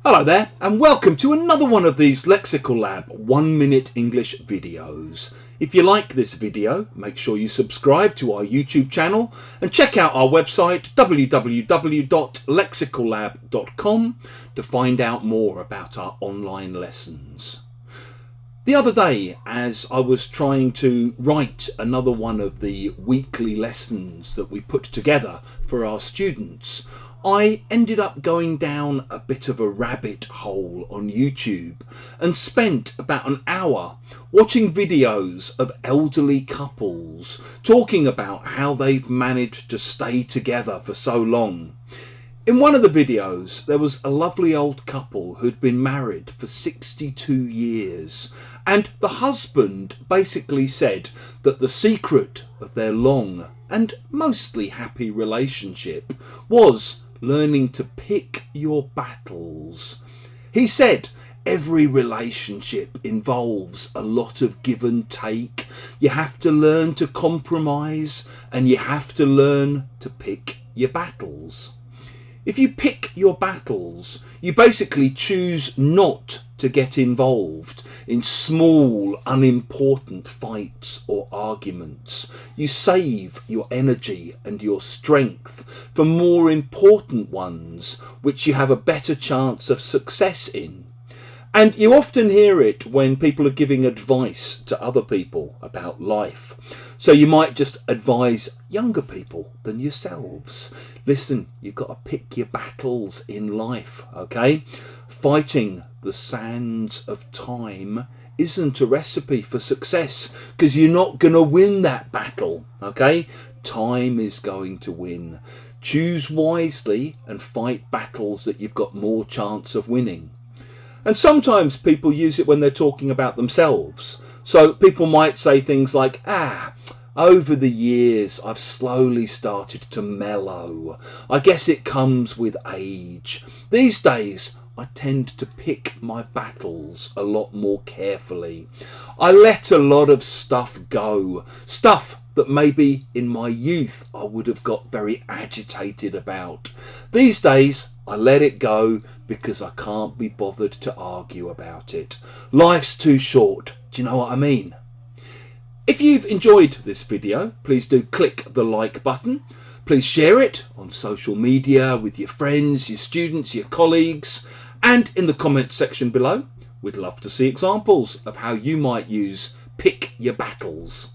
Hello there and welcome to another one of these Lexical Lab 1 minute English videos. If you like this video, make sure you subscribe to our YouTube channel and check out our website www.lexicallab.com to find out more about our online lessons. The other day, as I was trying to write another one of the weekly lessons that we put together for our students, I ended up going down a bit of a rabbit hole on YouTube and spent about an hour watching videos of elderly couples talking about how they've managed to stay together for so long. In one of the videos, there was a lovely old couple who'd been married for 62 years, and the husband basically said that the secret of their long and mostly happy relationship was learning to pick your battles. He said every relationship involves a lot of give and take. You have to learn to compromise and you have to learn to pick your battles. If you pick your battles, you basically choose not to get involved in small, unimportant fights or arguments. You save your energy and your strength for more important ones, which you have a better chance of success in. And you often hear it when people are giving advice to other people about life. So you might just advise younger people than yourselves. Listen, you've got to pick your battles in life, okay? Fighting the sands of time isn't a recipe for success because you're not going to win that battle, okay? Time is going to win. Choose wisely and fight battles that you've got more chance of winning. And sometimes people use it when they're talking about themselves. So people might say things like, over the years, I've slowly started to mellow. I guess it comes with age. These days, I tend to pick my battles a lot more carefully. I let a lot of stuff go. Stuff that maybe in my youth I would have got very agitated about. These days, I let it go because I can't be bothered to argue about it. Life's too short. Do you know what I mean? If you've enjoyed this video, please do click the like button. Please share it on social media with your friends, your students, your colleagues, and in the comments section below. We'd love to see examples of how you might use pick your battles.